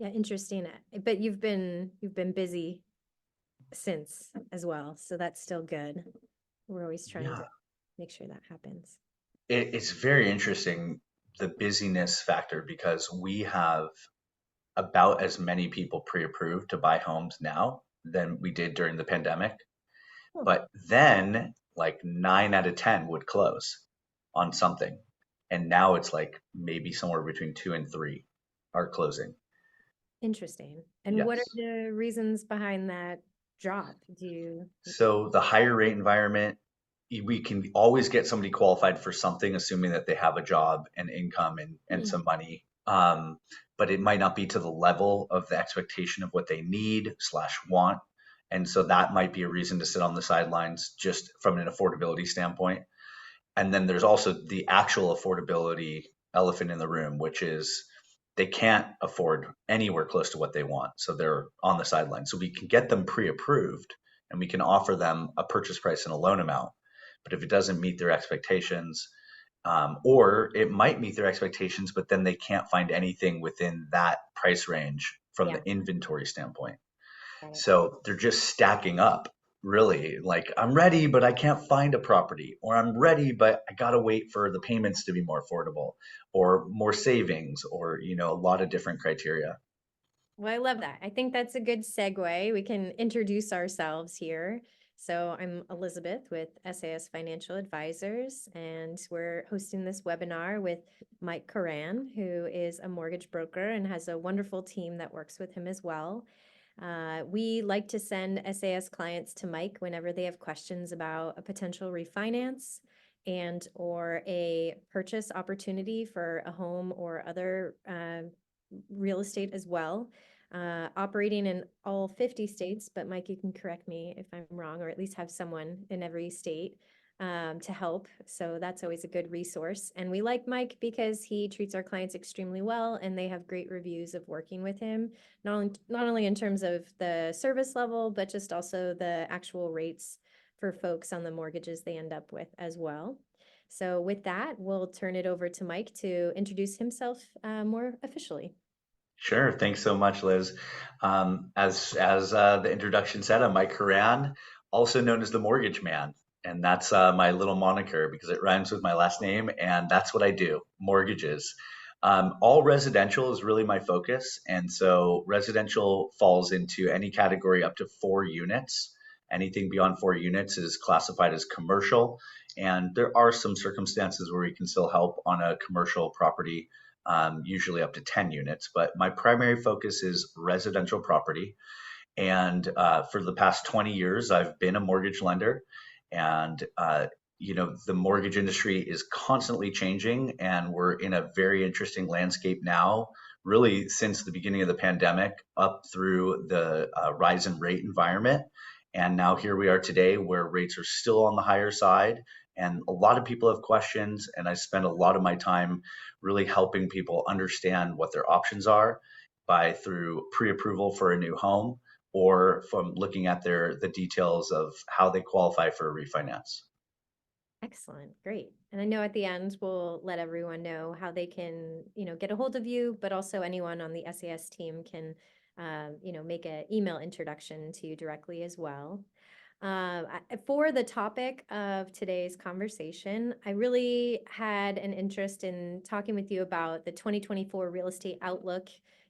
Yeah, interesting. But you've been busy since as well, so that's still good. We're always trying to Yeah, make sure that happens. it's very interesting, the busyness factor, because we have about as many people pre-approved to buy homes now than we did during the pandemic. Oh, But then, like 9 out of 10 would close on something. And now it's like maybe somewhere between two and three are closing. interesting. And what are Yes. the reasons behind that drop? Do you? So the higher rate environment, we can always get somebody qualified for something, assuming that they have a job and income and some money. But it might not be to the level of the expectation of what they need slash want. And so that might be a reason to sit on the sidelines just from an affordability standpoint. And then there's also the actual affordability elephant in the room, which is they can't afford anywhere close to what they want. So they're on the sidelines. So we can get them pre approved and we can offer them a purchase price and a loan amount. But if it doesn't meet their expectations, or it might meet their expectations, but then they can't find anything within that price range from Yeah, the inventory standpoint. got it. So they're just stacking up, really. Like, I'm ready, but I can't find a property, or I'm ready, but I got to wait for the payments to be more affordable, or more savings, or, a lot of different criteria. Well, I love that. I think that's a good segue. We can introduce ourselves here. So, I'm Elizabeth with SAS Financial Advisors, and we're hosting this webinar with Mike Koran, who is a mortgage broker and has a wonderful team that works with him as well. We like to send SAS clients to Mike whenever they have questions about a potential refinance and or a purchase opportunity for a home or other real estate as well. Operating in all 50 states, but Mike, you can correct me if I'm wrong, or at least have someone in every state to help. So that's always a good resource. And we like Mike because he treats our clients extremely well and they have great reviews of working with him, not only in terms of the service level, but just also the actual rates for folks on the mortgages they end up with as well. So with that, we'll turn it over to Mike to introduce himself more officially. Sure. Thanks so much, Liz. As the introduction said, I'm Mike Koran, also known as the Mortgage Man, and that's my little moniker because it rhymes with my last name, and that's what I do: mortgages. All residential is really my focus, and so residential falls into any category up to 4 units. Anything beyond 4 units is classified as commercial, and there are some circumstances where we can still help on a commercial property, usually up to 10 units. But my primary focus is residential property. And for the past 20 years, I've been a mortgage lender. And, the mortgage industry is constantly changing, and we're in a very interesting landscape now, really since the beginning of the pandemic up through the rise in rate environment. And now here we are today where rates are still on the higher side. And a lot of people have questions, and I spend a lot of my time really helping people understand what their options are by through pre-approval for a new home or from looking at the details of how they qualify for a refinance. Excellent. Great. And I know at the end we'll let everyone know how they can, get a hold of you, but also anyone on the SAS team can, make an email introduction to you directly as well. For the topic of today's conversation, I really had an interest in talking with you about the 2024 real estate outlook,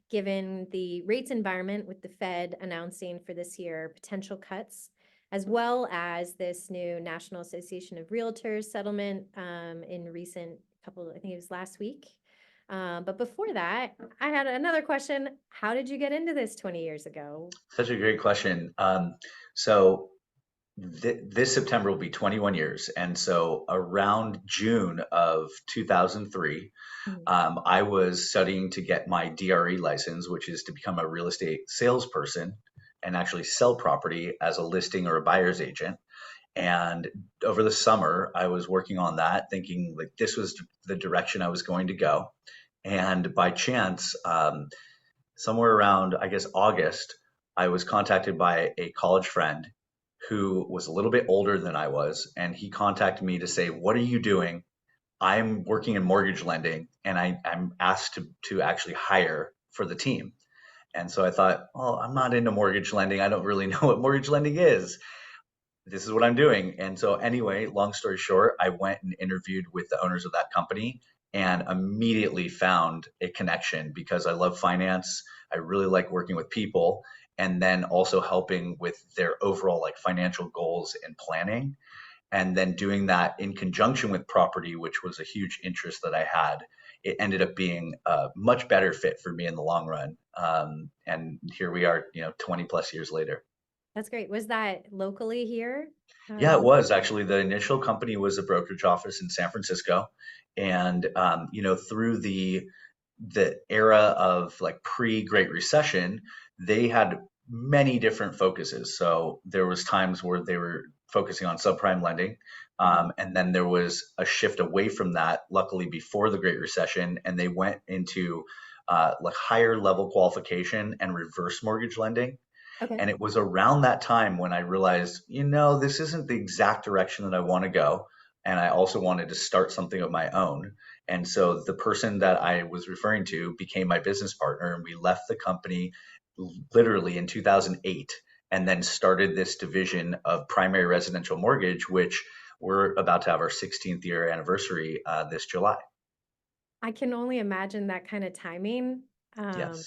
given the rates environment with the Fed announcing for this year potential cuts, as well as this new National Association of Realtors settlement in recent couple, I think it was last week. But before that, I had another question. How did you get into this 20 years ago? Such a great question. So this September will be 21 years. And so around June of 2003, Mhm. I was studying to get my DRE license, which is to become a real estate salesperson and actually sell property as a listing or a buyer's agent. And over the summer, I was working on that, thinking like this was the direction I was going to go. And by chance, somewhere around, I guess, August, I was contacted by a college friend who was a little bit older than I was. And he contacted me to say, "What are you doing?" I'm working in mortgage lending and I'm asked to actually hire for the team. And so I thought, oh, I'm not into mortgage lending. I don't really know what mortgage lending is. This is what I'm doing. And so, anyway, long story short, I went and interviewed with the owners of that company and immediately found a connection because I love finance. I really like working with people and then also helping with their overall like financial goals and planning. And then doing that in conjunction with property, which was a huge interest that I had, it ended up being a much better fit for me in the long run. And here we are, 20 plus years later. That's great. Was that locally here? Yeah, it Um, was actually. The initial company was a brokerage office in San Francisco, and through the era of like pre-Great Recession, they had many different focuses. So there was times where they were focusing on subprime lending, mhm. and then there was a shift away from that. Luckily, before the Great Recession, and they went into like higher level qualification and reverse mortgage lending. Okay. And it was around that time when I realized, this isn't the exact direction that I want to go. And I also wanted to start something of my own. And so the person that I was referring to became my business partner, and we left the company literally in 2008 and then started this division of primary residential mortgage, which we're about to have our 16th year anniversary this July. I can only imagine that kind of timing. Um, Yes.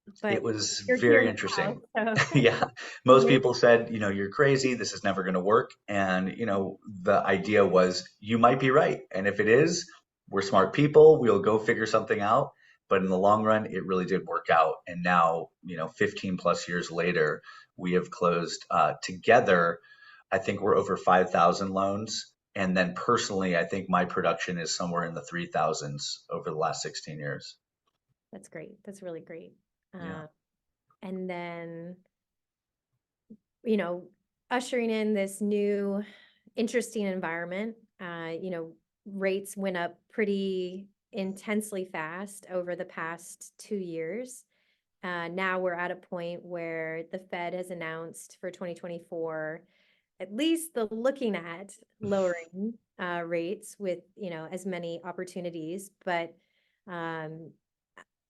It but was you're very here now, interesting. so Yeah. Most maybe. people said, you're crazy. This is never going to work. And, the idea was you might be right. And if it is, we're smart people. We'll go figure something out. But in the long run, it really did work out. And now, 15 plus years later, we have closed together. I think we're over 5,000 loans. And then personally, I think my production is somewhere in the 3,000s over the last 16 years. That's great. That's really great. Yeah. Uh, and then, you know, ushering in this new interesting environment, rates went up pretty intensely fast over the past 2 years. Now we're at a point where the Fed has announced for 2024, at least the looking at lowering rates with, as many opportunities. But um,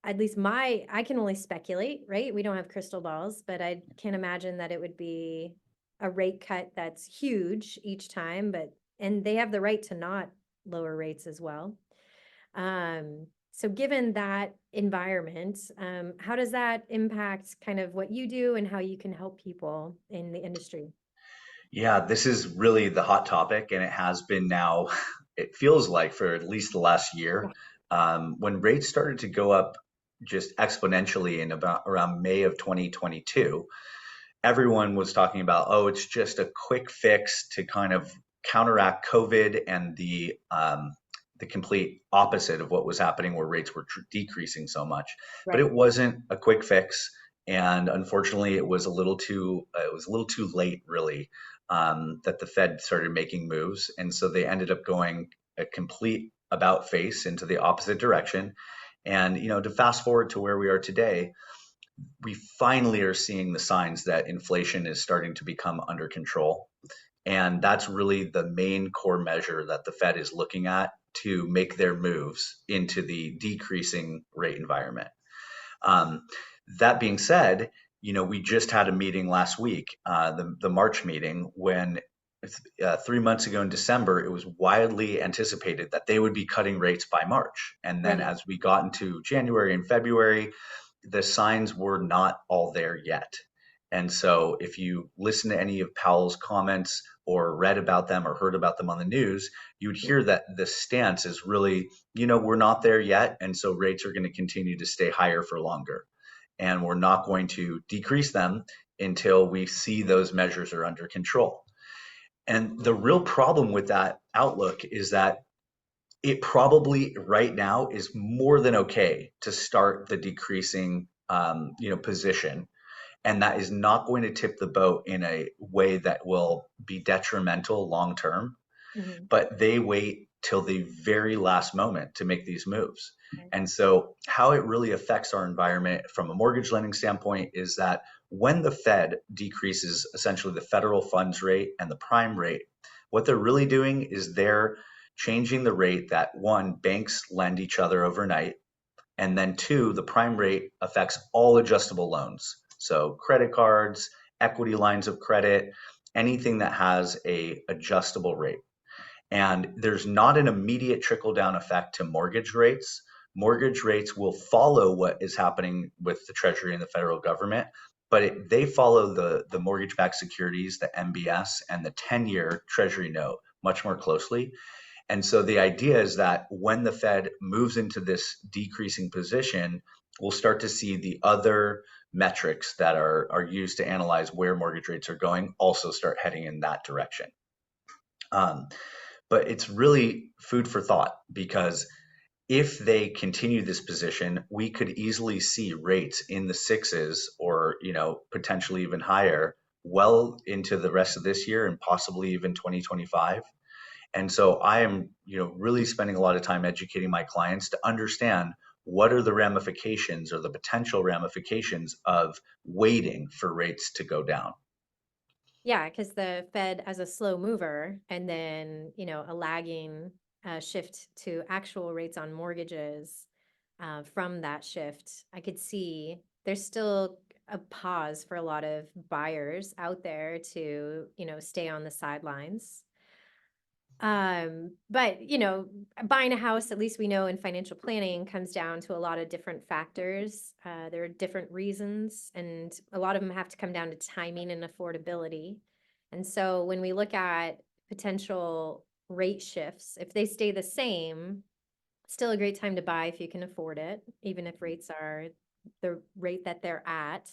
at least I can only speculate, right? We don't have crystal balls, but I can imagine that it would be a rate cut that's huge each time, and they have the right to not lower rates as well. So given that environment, how does that impact kind of what you do and how you can help people in the industry? Yeah, this is really the hot topic, and it has been now, it feels like for at least the last year. Yeah. When rates started to go up just exponentially in about around May of 2022, everyone was talking about, oh, it's just a quick fix to kind of counteract COVID and the complete opposite of what was happening, where rates were decreasing so much. But Right. it wasn't a quick fix, and unfortunately, it was a little too late, really, that the Fed started making moves, and so they ended up going a complete about face into the opposite direction. And to fast forward to where we are today, we finally are seeing the signs that inflation is starting to become under control. And that's really the main core measure that the Fed is looking at to make their moves into the decreasing rate environment. Um, that being said, we just had a meeting last week, the March meeting, when 3 months ago in December, it was widely anticipated that they would be cutting rates by March. And then Right. as we got into January and February, the signs were not all there yet. And so if you listen to any of Powell's comments or read about them or heard about them on the news, you would hear that the stance is really, we're not there yet. And so rates are going to continue to stay higher for longer. And we're not going to decrease them until we see those measures are under control. And the real problem with that outlook is that it probably right now is more than okay to start the decreasing position, and that is not going to tip the boat in a way that will be detrimental long term. Mhm. But they wait till the very last moment to make these moves. Right. And so, how it really affects our environment from a mortgage lending standpoint is that when the Fed decreases essentially the federal funds rate and the prime rate, what they're really doing is they're changing the rate that one, banks lend each other overnight, And then two, the prime rate affects all adjustable loans. So credit cards, equity lines of credit, anything that has a adjustable rate. And there's not an immediate trickle down effect to mortgage rates. Mortgage rates will follow what is happening with the Treasury and the federal government, but they follow the mortgage backed securities, the MBS, and the 10-year Treasury note much more closely. And so the idea is that when the Fed moves into this decreasing position, we'll start to see the other metrics that are used to analyze where mortgage rates are going also start heading in that direction. Um, but it's really food for thought because if they continue this position, we could easily see rates in the sixes or, potentially even higher well into the rest of this year and possibly even 2025. And so I am, really spending a lot of time educating my clients to understand what are the ramifications or the potential ramifications of waiting for rates to go down. Yeah, because the Fed as a slow mover and then, a lagging shift to actual rates on mortgages from that shift, I could see there's still a pause for a lot of buyers out there to, stay on the sidelines. But buying a house, at least we know in financial planning, comes down to a lot of different factors. There are different reasons, and a lot of them have to come down to timing and affordability. And so when we look at potential rate shifts, if they stay the same, still a great time to buy if you can afford it, even if rates are the rate that they're at.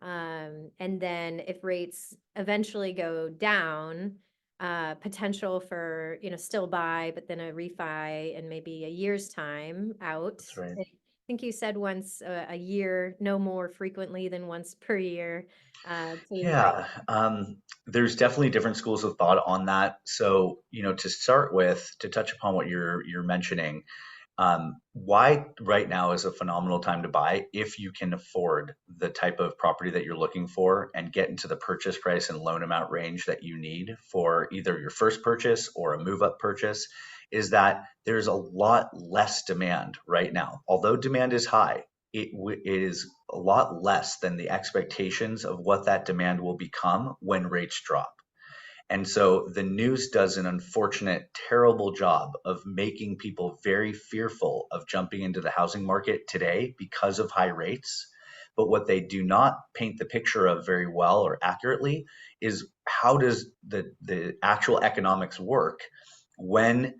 And then if rates eventually go down, potential for, still buy, but then a refi in maybe a year's time out. That's right. I think you said once a year, no more frequently than once per year, to refi. Yeah, there's definitely different schools of thought on that. So, to start with, to touch upon what you're mentioning, why right now is a phenomenal time to buy if you can afford the type of property that you're looking for and get into the purchase price and loan amount range that you need for either your first purchase or a move up purchase, is that there's a lot less demand right now. Although demand is high, it is a lot less than the expectations of what that demand will become when rates drop. And so the news does an unfortunate, terrible job of making people very fearful of jumping into the housing market today because of high rates. But what they do not paint the picture of very well or accurately is how does the actual economics work when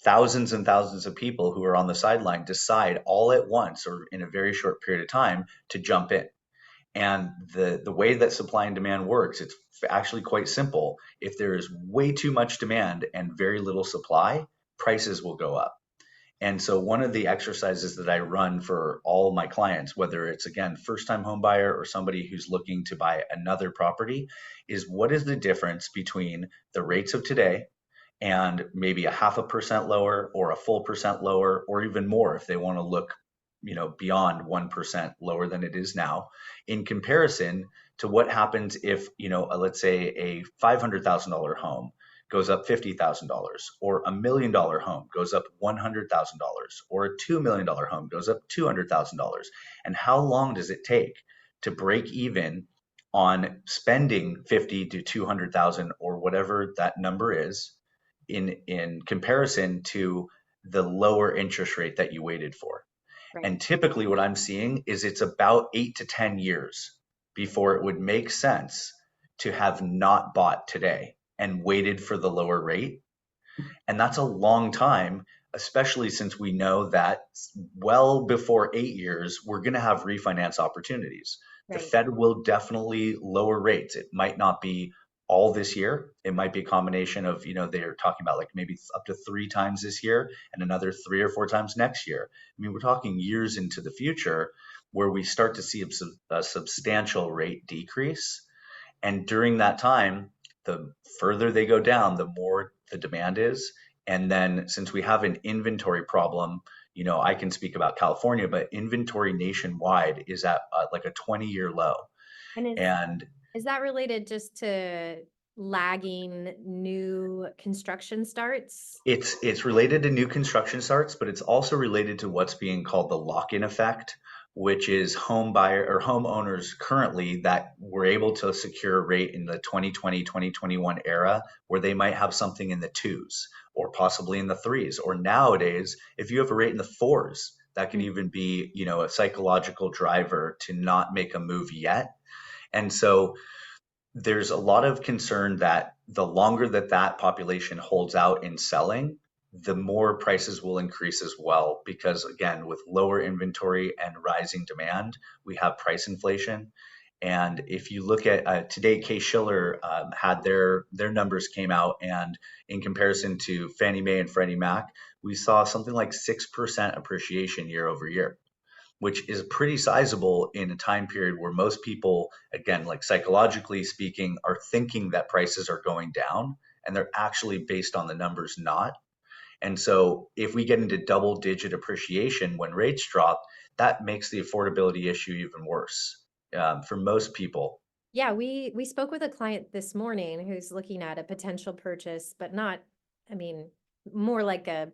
thousands and thousands of people who are on the sideline decide all at once or in a very short period of time to jump in. And the way that supply and demand works, it's actually quite simple. If there is way too much demand and very little supply, prices will go up. And so one of the exercises that I run for all my clients, whether it's again first time home buyer or somebody who's looking to buy another property, is what is the difference between the rates of today and maybe a 0.5% lower or a full percent lower or even more if they want to look beyond 1% lower than it is now in comparison to what happens if let's say a $500,000 home goes up $50,000 or $1 million home goes up $100,000 or a $2 million home goes up $200,000, and how long does it take to break even on spending 50 to 200,000 or whatever that number is in comparison to the lower interest rate that you waited for. Right. And typically what I'm seeing is it's about 8 to 10 years before it would make sense to have not bought today and waited for the lower rate. And that's a long time, especially since we know that well before 8 years, we're going to have refinance opportunities. The Right. Fed will definitely lower rates. It might not be all this year. It might be a combination of, they're talking about like maybe up to 3 times this year and another 3 or 4 times next year. I mean, we're talking years into the future where we start to see a substantial rate decrease. And during that time, the further they go down, the more the demand is. And then since we have an inventory problem, I can speak about California, but inventory nationwide is at like a 20-year low. And And is that related just to lagging new construction starts? It's related to new construction starts, but it's also related to what's being called the lock-in effect, which is home buyer or homeowners currently that were able to secure a rate in the 2020, 2021 era where they might have something in the twos or possibly in the threes. Or nowadays, if you have a rate in the fours, that can Mm. even be, a psychological driver to not make a move yet. And so there's a lot of concern that the longer that that population holds out in selling, the more prices will increase as well. Because again, with lower inventory and rising demand, we have price inflation. And if you look at today, Case Shiller had their numbers came out, and in comparison to Fannie Mae and Freddie Mac, we saw something like 6% appreciation year over year, which is pretty sizable in a time period where most people, again, like psychologically speaking, are thinking that prices are going down and they're actually based on the numbers not. And so if we get into double digit appreciation when rates drop, that makes the affordability issue even worse for most people. Yeah, we spoke with a client this morning who's looking at a potential purchase, but not, I mean, more like a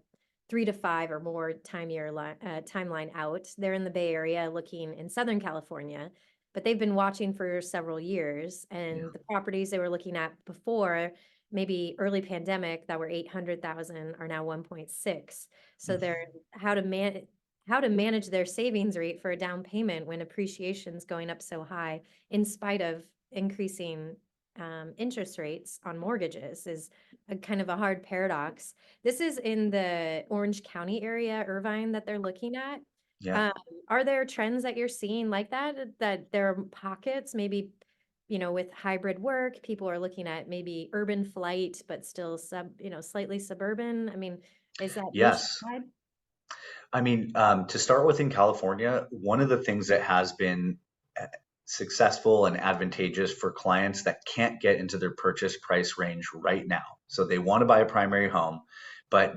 3 to 5 or more timeline out. They're in the Bay Area looking in Southern California, but they've been watching for several years, Yeah. and the properties they were looking at before, maybe early pandemic, that were 800,000 are now 1.6. So they're how to manage their savings rate for a down payment when appreciation's going up so high in spite of increasing interest rates on mortgages is a kind of a hard paradox. This is in the Orange County area, Irvine, that they're looking at. Yeah. Um, are there trends that you're seeing like that? That there are pockets, maybe, with hybrid work, people are looking at maybe urban flight, but still slightly suburban. I mean, is that Yes. nationwide? I mean, to start with in California, one of the things that has been uh, successful and advantageous for clients that can't get into their purchase price range right now. So they want to buy a primary home, but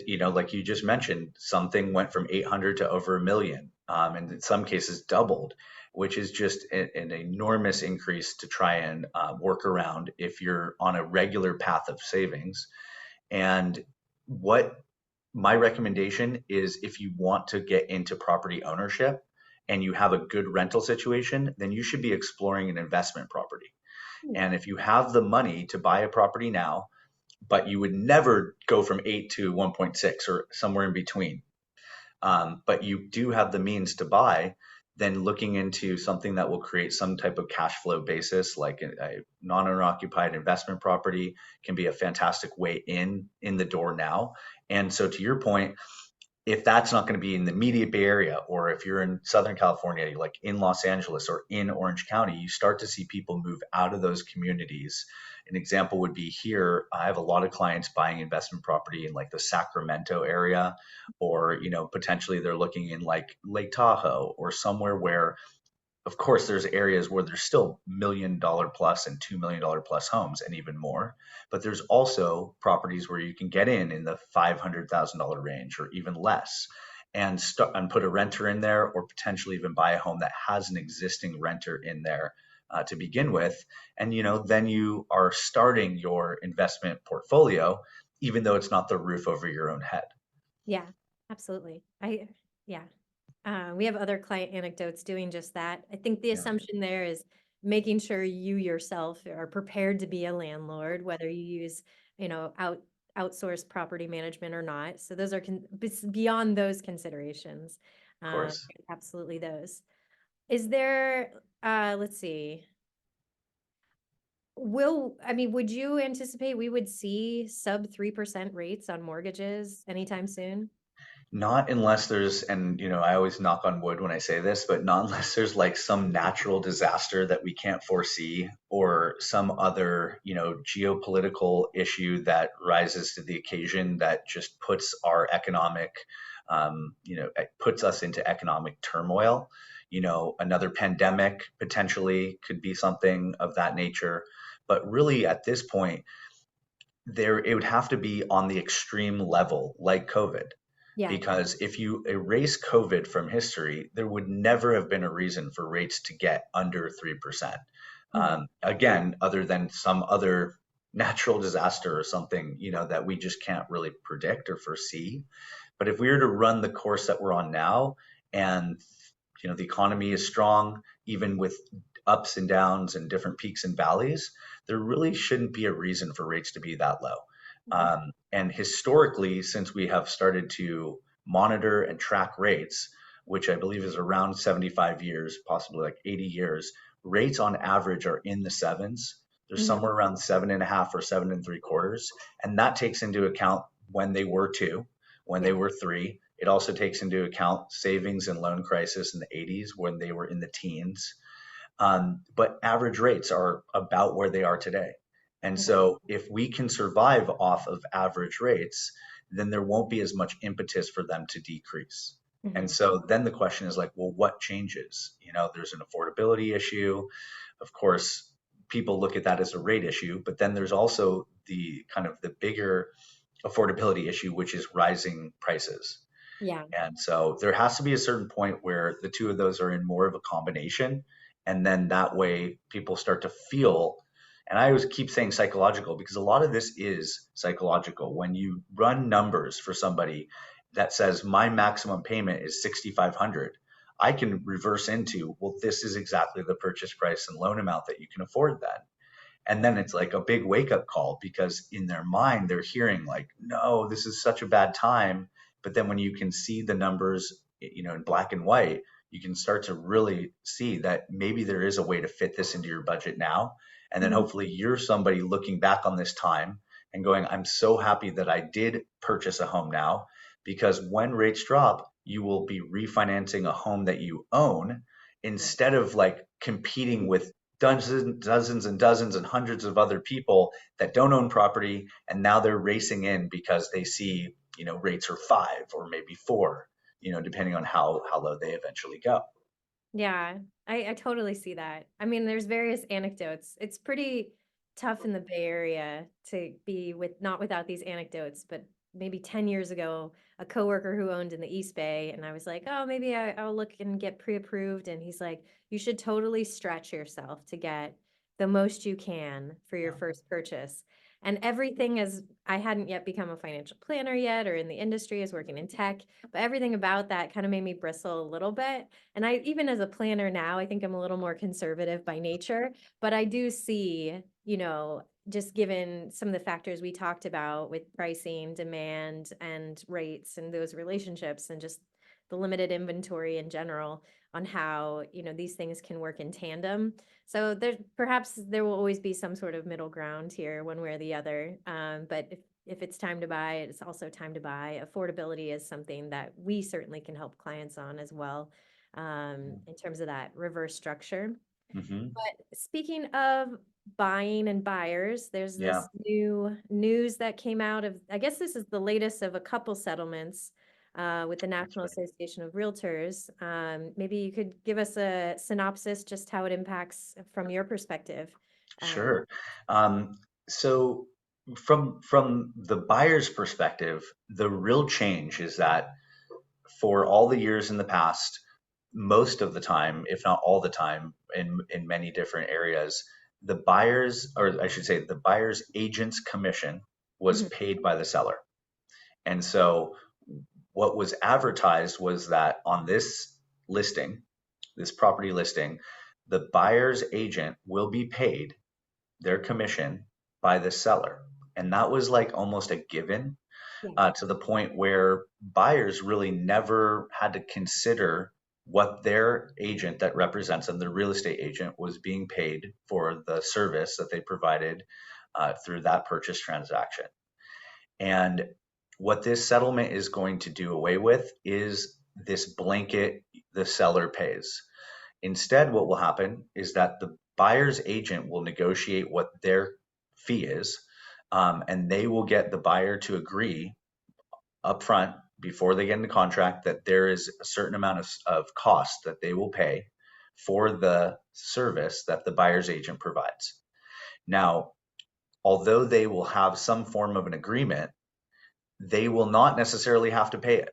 like you just mentioned, something went from 800 to over a million, and in some cases doubled, which is just an enormous increase to try and work around if you're on a regular path of savings. And what my recommendation is, if you want to get into property ownership and you have a good rental situation, then you should be exploring an investment property. Hmm. And if you have the money to buy a property now, but you would never go from 8 to 1.6 or somewhere in between, but you do have the means to buy, then looking into something that will create some type of cash flow basis, like a non-owner occupied investment property, can be a fantastic way in the door now. And so to your point, if that's not going to be in the immediate Bay Area, or if you're in Southern California, like in Los Angeles or in Orange County, you start to see people move out of those communities. An example would be here. I have a lot of clients buying investment property in like the Sacramento area, or, potentially they're looking in like Lake Tahoe or somewhere where, of course, there's areas where there's still $1 million plus and $2 million plus homes and even more, but there's also properties where you can get in the $500,000 range or even less, and put a renter in there, or potentially even buy a home that has an existing renter in there to begin with. And then you are starting your investment portfolio, even though it's not the roof over your own head. Yeah, absolutely. Yeah. We have other client anecdotes doing just that. I think the Yeah, assumption there is making sure you yourself are prepared to be a landlord, whether you use, outsourced property management or not. So those are beyond those considerations. of course. Absolutely those. Is there, let's see, would you anticipate we would see sub 3% rates on mortgages anytime soon? Not unless there's, and I always knock on wood when I say this, but not unless there's like some natural disaster that we can't foresee, or some other, geopolitical issue that rises to the occasion that just puts our economic, it puts us into economic turmoil. Another pandemic potentially could be something of that nature. But really, at this point, it would have to be on the extreme level, like COVID, Yeah. because if you erase COVID from history, there would never have been a reason for rates to get under 3%. Mhm. Again, other than some other natural disaster or something, that we just can't really predict or foresee. But if we were to run the course that we're on now, and the economy is strong, even with ups and downs and different peaks and valleys, there really shouldn't be a reason for rates to be that low. Mhm. And historically, since we have started to monitor and track rates, which I believe is around 75 years, possibly like 80 years, rates on average are in the sevens. They're Mhm. somewhere around 7.5 or 7.75. And that takes into account when they were two, when they Yeah. were three. It also takes into account savings and loan crisis in the 80s when they were in the teens. But average rates are about where they are today. And Okay. so if we can survive off of average rates, then there won't be as much impetus for them to decrease. And Mhm. so then the question is like, well, what changes? There's an affordability issue. Of course, people look at that as a rate issue, but then there's also the kind of the bigger affordability issue, which is rising prices. Yeah. And so there has to be a certain point where the two of those are in more of a combination. And then that way people start to feel, and I always keep saying psychological because a lot of this is psychological. When you run numbers for somebody that says my maximum payment is 6,500, I can reverse into, well, this is exactly the purchase price and loan amount that you can afford then. And then it's like a big wake up call because in their mind, they're hearing like, no, this is such a bad time. But then when you can see the numbers, in black and white, you can start to really see that maybe there is a way to fit this into your budget now. And then Mhm. hopefully you're somebody looking back on this time and going, I'm so happy that I did purchase a home now because when rates drop, you will be refinancing a home that you own Yeah. instead of like competing with dozens and dozens and hundreds of other people that don't own property, and now they're racing in because they see rates are 5 or maybe 4, depending on how low they eventually go. Yeah, I totally see that. I mean, there's various anecdotes. It's pretty tough in the Bay Area to be with not without these anecdotes, but maybe 10 years ago, a coworker who owned in the East Bay, and I was like, oh, maybe I'll look and get pre-approved. And he's like, you should totally stretch yourself to get the most you can for your Yeah. first purchase. And everything is, I hadn't yet become a financial planner yet or in the industry, is working in tech, but everything about that kind of made me bristle a little bit. And I, even as a planner now, I think I'm a little more conservative by nature, but I do see, just given some of the factors we talked about with pricing, demand, and rates and those relationships, and just the limited inventory in general on how, these things can work in tandem. So perhaps there will always be some sort of middle ground here, one way or the other. But if it's time to buy, it's also time to buy. Affordability is something that we certainly can help clients on as well, in terms of that reverse structure. Hmm. But speaking of buying and buyers, there's Yeah, this new news that came out of, I guess this is the latest of a couple settlements with the that's National right. Association of Realtors. Maybe you could give us a synopsis, just how it impacts from your perspective. Um, Sure. Um, so from the buyer's perspective, the real change is that for all the years in the past, most of the time, if not all the time, in many different areas, the buyers, or I should say, the buyer's agent's commission was mhm, paid by the seller. And so what was advertised was that on this listing, this property listing, the buyer's agent will be paid their commission by the seller. And that was like almost a given, yeah. to the point where buyers really never had to consider what their agent that represents them, the real estate agent, was being paid for the service that they provided through that purchase transaction. And what this settlement is going to do away with is this blanket the seller pays. Instead, what will happen is that the buyer's agent will negotiate what their fee is, and they will get the buyer to agree upfront before they get into contract that there is a certain amount of cost that they will pay for the service that the buyer's agent provides. Now, although they will have some form of an agreement, they will not necessarily have to pay it.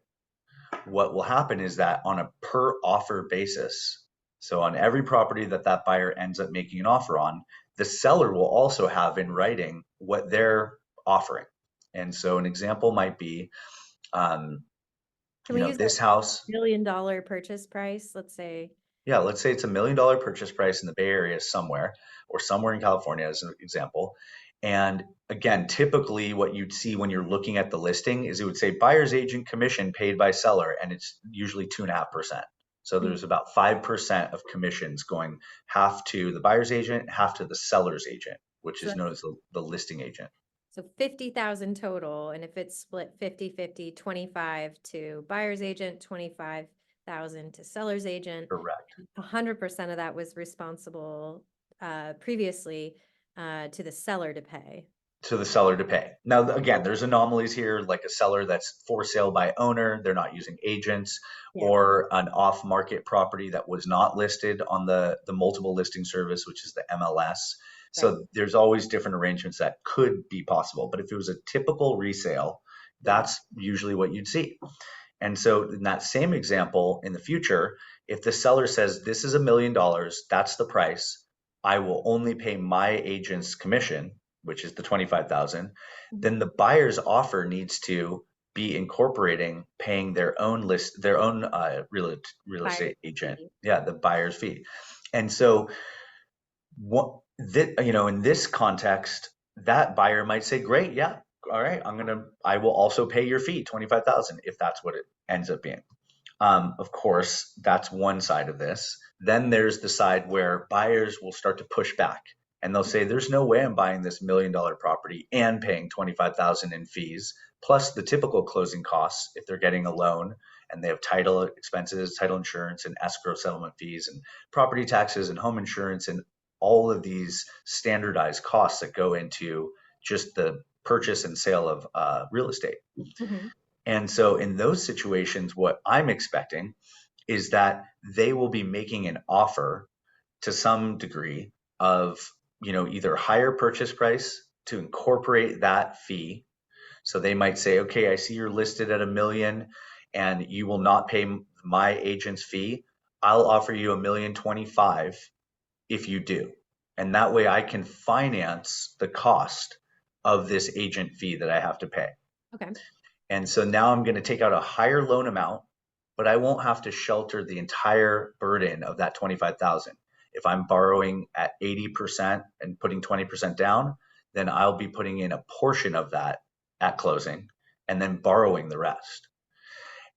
What will happen is that on a per offer basis, so on every property that that buyer ends up making an offer on, the seller will also have in writing what they're offering. And so an example might be, um, Can we use a this house. $1 million purchase price? Let's say, Yeah, let's say it's $1 million purchase price in the Bay Area somewhere, or somewhere in California as an example. And again, typically what you'd see when you're looking at the listing is it would say buyer's agent commission paid by seller, and it's usually 2.5%. So Mhm. there's about 5% of commissions going, half to the buyer's agent, half to the seller's agent, which so is known that's as the listing agent. so 50,000 total, and if it's split 50-50, 25 to buyer's agent, 25,000 to seller's agent, Correct. 100% of that was responsible previously to the seller to pay. To the seller to pay. Now, again, there's anomalies here, like a seller that's for sale by owner, they're not using agents, Yeah, or an off-market property that was not listed on the multiple listing service, which is the MLS. right. So there's always different arrangements that could be possible. But if it was a typical resale, Yeah. that's usually what you'd see. And so in that same example, in the future, if the seller says, this is $1 million, that's the price, I will only pay my agent's commission, which is the 25,000, Mhm. then the buyer's offer needs to be incorporating paying their own real Buyer's estate agent. fee. Yeah, the buyer's fee. And so what that, in this context, that buyer might say, great, yeah, all right, I will also pay your fee, 25,000, if that's what it ends up being. Of course, that's one side of this. Then there's the side where buyers will start to push back, and they'll say, there's no way I'm buying this $1 million property and paying 25,000 in fees, plus the typical closing costs if they're getting a loan and they have title expenses, title insurance, and escrow settlement fees, and property taxes, and home insurance, and all of these standardized costs that go into just the purchase and sale of real estate. Mhm. And so in those situations, what I'm expecting is that they will be making an offer to some degree of, either higher purchase price to incorporate that fee. So they might say, okay, I see you're listed at 1 million and you will not pay my agent's fee. I'll offer you 1,025,000 if you do. And that way I can finance the cost of this agent fee that I have to pay. Okay. And so now I'm going to take out a higher loan amount, but I won't have to shelter the entire burden of that 25,000. If I'm borrowing at 80% and putting 20% down, then I'll be putting in a portion of that at closing and then borrowing the rest.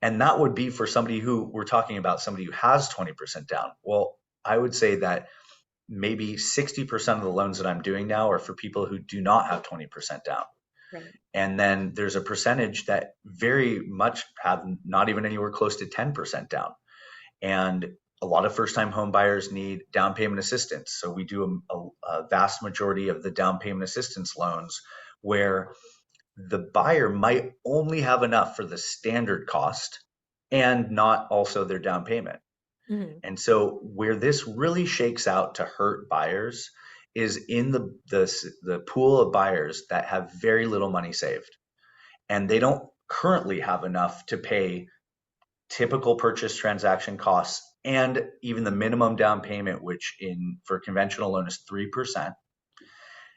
And that would be for somebody who we're talking about, somebody who has 20% down. Well, I would say that maybe 60% of the loans that I'm doing now are for people who do not have 20% down. Right. And then there's a percentage that very much have not even anywhere close to 10% down. And a lot of first time home buyers need down payment assistance. So we do a vast majority of the down payment assistance loans where the buyer might only have enough for the standard cost and not also their down payment. Mhm. And so where this really shakes out to hurt buyers is in the pool of buyers that have very little money saved, and they don't currently have enough to pay typical purchase transaction costs and even the minimum down payment, which in for a conventional loan is 3%.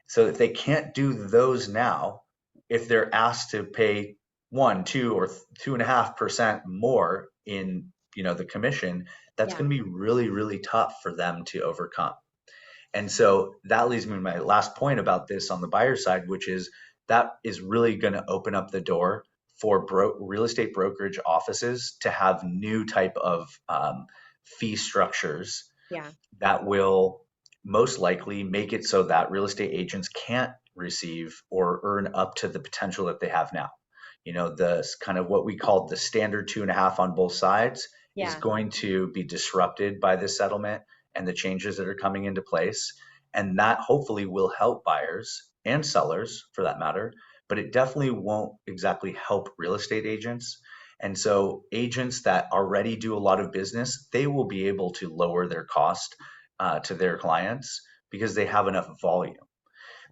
So if they can't do those now, if they're asked to pay 1, 2, or 2.5% more in the commission, that's Yeah. going to be really, really tough for them to overcome. And so that leads me to my last point about this on the buyer side, which is that is really going to open up the door for real estate brokerage offices to have new type of fee structures Yeah. that will most likely make it so that real estate agents can't receive or earn up to the potential that they have now. The kind of what we call the standard 2.5 on both sides is Yeah. going to be disrupted by this settlement and the changes that are coming into place. And that hopefully will help buyers and sellers for that matter, but it definitely won't exactly help real estate agents. And so agents that already do a lot of business, they will be able to lower their cost to their clients because they have enough volume.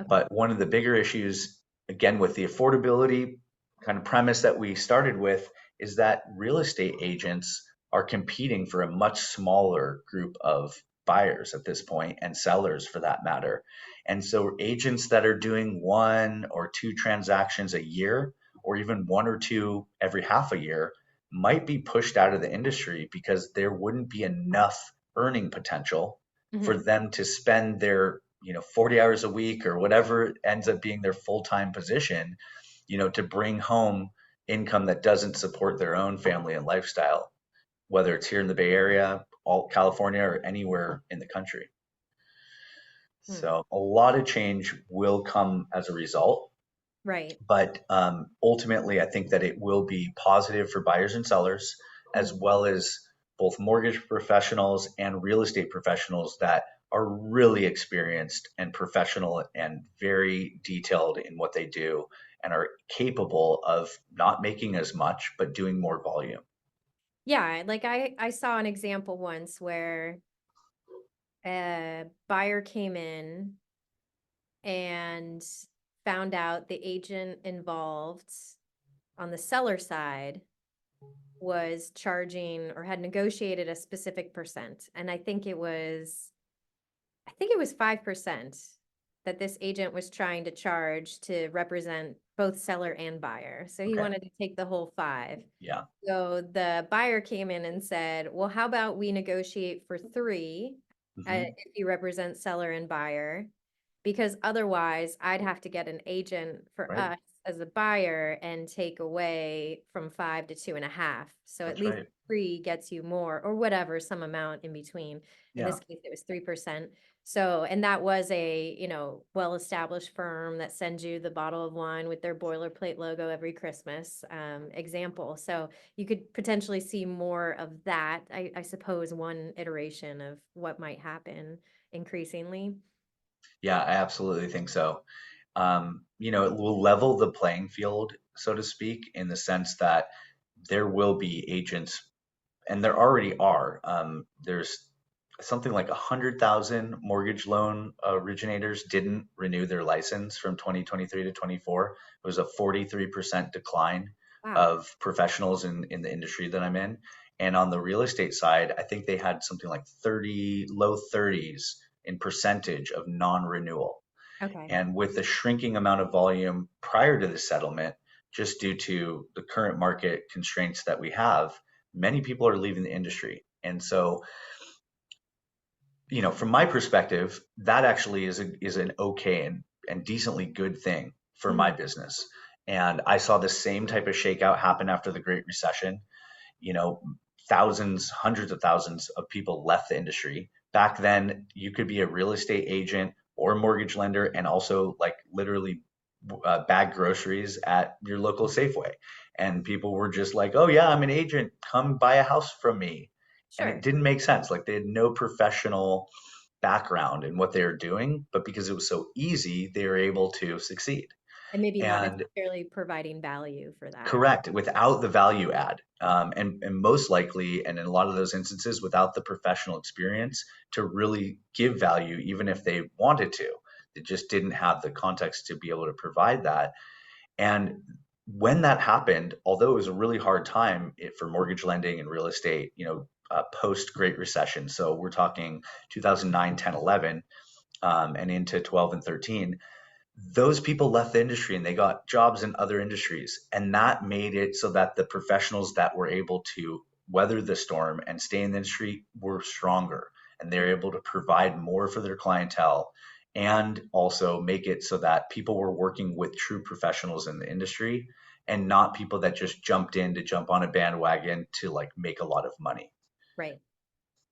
Okay. But one of the bigger issues, again, with the affordability kind of premise that we started with, is that real estate agents are competing for a much smaller group of buyers at this point, and sellers for that matter. And so agents that are doing one or two transactions a year, or even one or two every half a year, might be pushed out of the industry because there wouldn't be enough earning potential for Mhm. them to spend their 40 hours a week or whatever ends up being their full-time position, to bring home income that doesn't support their own family and lifestyle, whether it's here in the Bay Area, all California, or anywhere in the country. Hmm. So a lot of change will come as a result, Right. but ultimately, I think that it will be positive for buyers and sellers, as Mhm. well as both mortgage professionals and real estate professionals that are really experienced and professional and very detailed in what they do and are capable of not making as much, but doing more volume. Yeah, like I saw an example once where a buyer came in and found out the agent involved on the seller side was charging or had negotiated a specific percent. And I think it was 5% that this agent was trying to charge to represent both seller and buyer. So he Okay. wanted to take the whole five. Yeah. So the buyer came in and said, well, how about we negotiate for three Hmm. if you represent seller and buyer? Because otherwise I'd have to get an agent for Right. us as a buyer and take away from 5 to 2.5. So at That's least right. three gets you more or whatever, some amount in between. In Yeah. this case, it was 3%. So, and that was a, well-established firm that sends you the bottle of wine with their boilerplate logo every Christmas, example. So you could potentially see more of that, I suppose, one iteration of what might happen increasingly. Yeah, I absolutely think so. It will level the playing field, so to speak, in the sense that there will be agents, and there already are. There's something like 100,000 mortgage loan originators didn't renew their license from 2023 to 24. It was a 43% decline Wow. of professionals in the industry that I'm in. And on the real estate side, I think they had something like 30, low 30s in percentage of non-renewal. Okay. And with the shrinking amount of volume prior to the settlement, just due to the current market constraints that we have, many people are leaving the industry. And so, from my perspective, that actually is an okay and decently good thing for my Mhm. business. And I saw the same type of shakeout happen after the Great Recession. you know, Thousands, hundreds of thousands of people left the industry. Back then, you could be a real estate agent or a mortgage lender and also like literally bag groceries at your local Safeway. And people were just like, oh, yeah, I'm an agent. Come buy a house from me. And it Sure. didn't make sense. Like they had no professional background in what they were doing, but because it was so easy, they were able to succeed. And maybe not And necessarily providing value for that. correct, without the value add, and most likely, and in a lot of those instances, without the professional experience to really give value, even if they wanted to, they just didn't have the context to be able to provide that. And when that happened, although it was a really hard time for mortgage lending and real estate, post Great Recession, so we're talking 2009, 10, 11, and into 12 and 13, those people left the industry and they got jobs in other industries. And that made it so that the professionals that were able to weather the storm and stay in the industry were stronger. And they're able to provide more for their clientele and also make it so that people were working with true professionals in the industry and not people that just jumped in to jump on a bandwagon to like make a lot of money. Right.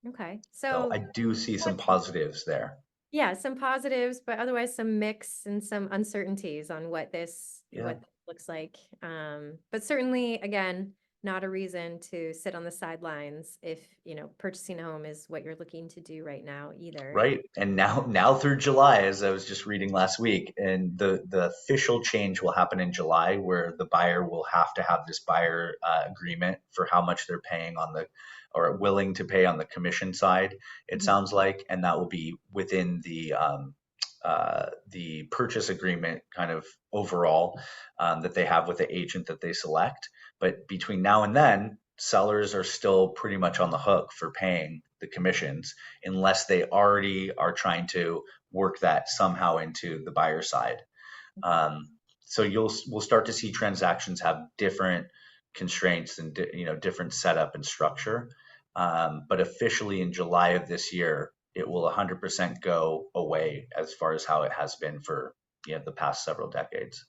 Okay. So So I do see some what's positives there. yeah, some positives, but otherwise some mix and some uncertainties on Yeah. what this looks like. But certainly, again, not a reason to sit on the sidelines if, purchasing a home is what you're looking to do right now either. Right. And now through July, as I was just reading last week, and the official change will happen in July where the buyer will have to have this buyer agreement for how much they're paying on the or willing to pay on the commission side, it Mhm. sounds like, and that will be within the purchase agreement kind of overall that they have with the agent that they select. But between now and then, sellers are still pretty much on the hook for paying the commissions unless they already are trying to work that somehow into the buyer side. Um, so we'll start to see transactions have different constraints and different setup and structure. But officially in July of this year, it will 100% go away as far as how it has been for the past several decades.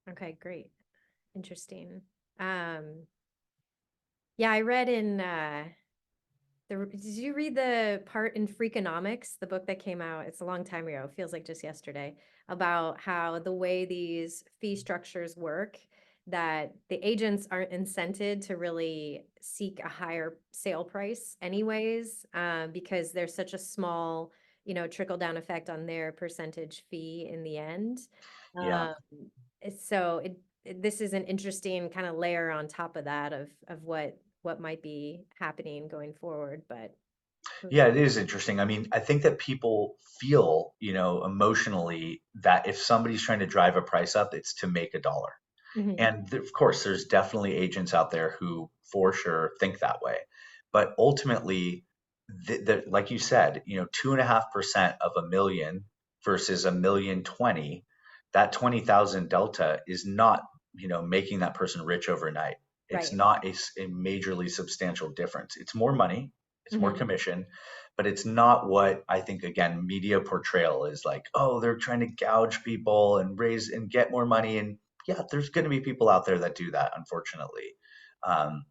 Okay, great. Interesting. Yeah, I read in did you read the part in Freakonomics, the book that came out? It's a long time ago, it feels like just yesterday, about how the way these fee structures work, that the agents aren't incented to really seek a higher sale price anyways, because there's such a small, trickle down effect on their percentage fee in the end. Yeah. Um, so this is an interesting kind of layer on top of that of what might be happening going forward, but who Yeah, knows? it is interesting. I mean, I think that people feel, emotionally that if somebody's trying to drive a price up, it's to make a dollar. Mhm. And of course, there's definitely agents out there who for sure think that way. But ultimately, like you said, 2.5% of a million versus a million 20, that 20,000 delta is not, making that person rich overnight. It's Right. not a majorly substantial difference. It's more money, it's more Mhm. commission, but it's not what I think, again, media portrayal is like, oh, they're trying to gouge people and raise and get more money. And yeah, there's going to be people out there that do that, unfortunately. Um,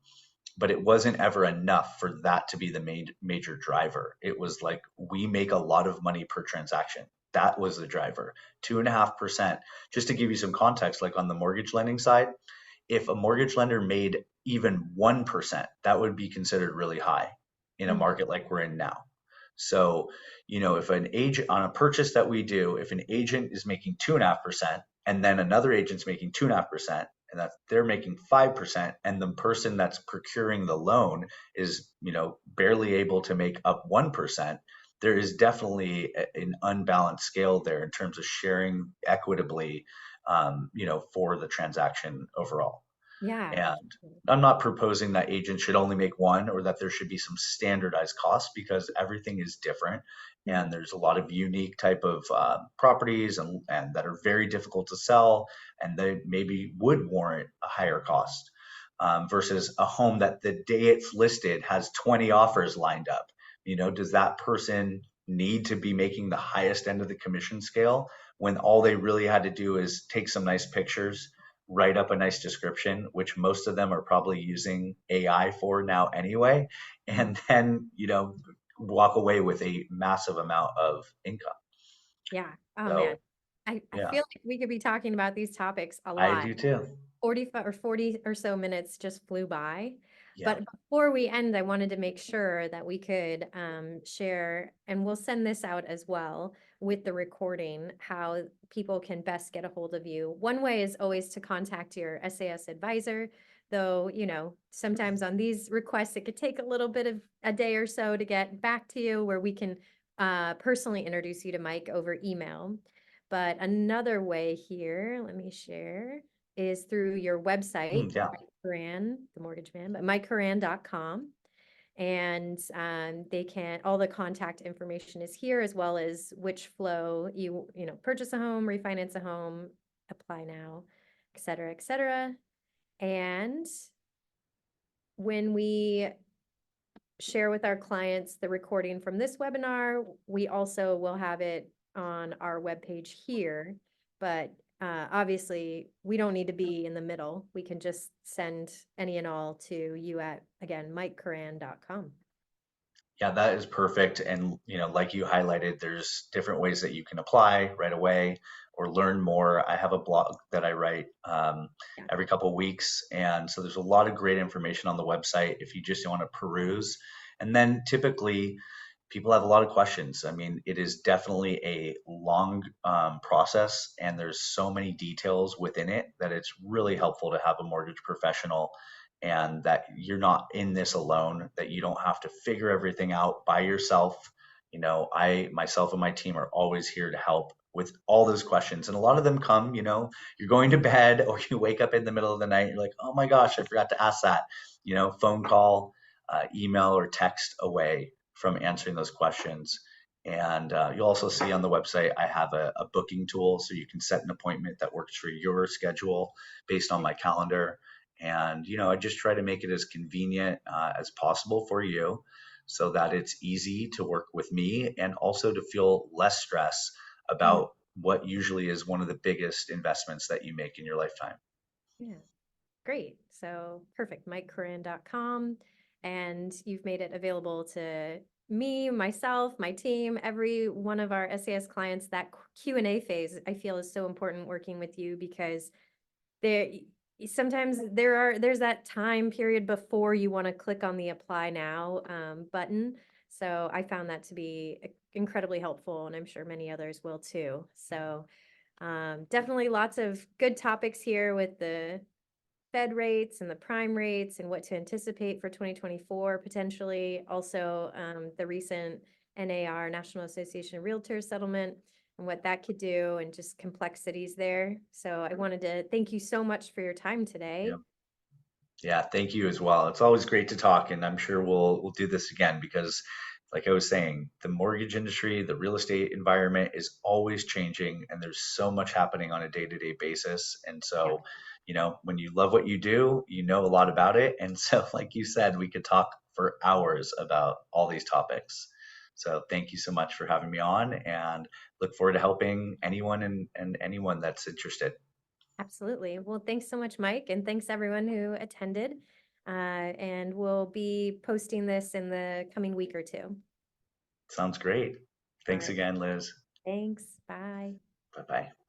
but it wasn't ever enough for that to be the major driver. It was like, we make a lot of money per transaction. That was the driver. 2.5%. Just to give you some context, like on the mortgage lending side, if a mortgage lender made even 1%, that would be considered really high in a Mhm. market like we're in now. So, if an agent on a purchase that we do, if an agent is making 2.5%, and then another agent's making 2.5%, and that they're making 5%, and the person that's procuring the loan is, barely able to make up 1%, there is definitely an unbalanced scale there in terms of sharing equitably, for the transaction overall. Yeah, And absolutely. I'm not proposing that agents should only make one or that there should be some standardized costs because everything is different. Mhm. And there's a lot of unique type of properties and that are very difficult to sell, and they maybe would warrant a higher cost versus a home that the day it's listed has 20 offers lined up. Does that person need to be making the highest end of the commission scale when all they really had to do is take some nice pictures, write up a nice description, which most of them are probably using AI for now anyway, Mhm. and then, walk away with a massive amount of income. Yeah. Oh man. So, I yeah, feel like we could be talking about these topics a I lot. do too. 45 or 40 or so minutes just flew by. Yeah. But before we end, I wanted to make sure that we could share, and we'll send this out as well with the recording, how people can best get a hold of you. One way is always to contact your SAS advisor, though, sometimes on these requests, it could take a little bit of a day or so to get back to you, where we can personally introduce you to Mike over email. But another way here, let me share, is through your website, Yeah. Mike Koran, the mortgage man, but MikeKoran.com. And they can, all the contact information is here, as well as which flow purchase a home, refinance a home, apply now, et cetera, et cetera. And when we share with our clients the recording from this webinar, we also will have it on our webpage here. But obviously, we don't need to be in the middle. We can just send any and all to you at, again, MikeKoran.com. Yeah, that is perfect. And, like you highlighted, there's different ways that you can apply right away or learn more. I have a blog that I write Yeah. every couple of weeks. And so there's a lot of great information on the website if you just want to peruse. And then typically people have a lot of questions. I mean, it is definitely a long process, and there's so many details within it that it's really helpful to have a mortgage professional, and that you're not in this alone, that you don't have to figure everything out by yourself. I myself and my team are always here to help with all those questions. And a lot of them come, you're going to bed or you wake up in the middle of the night, you're like, oh my gosh, I forgot to ask that. Phone call, email, or text away from answering those questions. And you'll also see on the website, I have a booking tool so you can set an appointment that works for your schedule based on my calendar. And, I just try to make it as convenient as possible for you so that it's easy to work with me and also to feel less stress Mhm. about what usually is one of the biggest investments that you make in your lifetime. Yeah. Great. So perfect. MikeKoran.com. And you've made it available to me, myself, my team, every one of our SAS clients. That Q&A phase, I feel, is so important working with you because there sometimes there's that time period before you want to click on the apply now button. So I found that to be incredibly helpful, and I'm sure many others will too. So definitely lots of good topics here with the Fed rates and the prime rates and what to anticipate for 2024 potentially. Also, the recent NAR, National Association of Realtors settlement, and what that could do, and just complexities there. So I wanted to thank you so much for your time today. Yeah, thank you as well. It's always great to talk, and I'm sure we'll do this again because, like I was saying, the mortgage industry, the real estate environment is always changing, and there's so much happening on a day-to-day basis. And Yeah, so, when you love what you do, you know a lot about it. And so, like you said, we could talk for hours about all these topics. So thank you so much for having me on, and look forward to helping anyone and anyone that's interested. absolutely. Well, thanks so much, Mike, and thanks everyone who attended. And we'll be posting this in the coming week or two. Sounds great. All Thanks right. again, Liz. Thanks. Bye. Bye bye.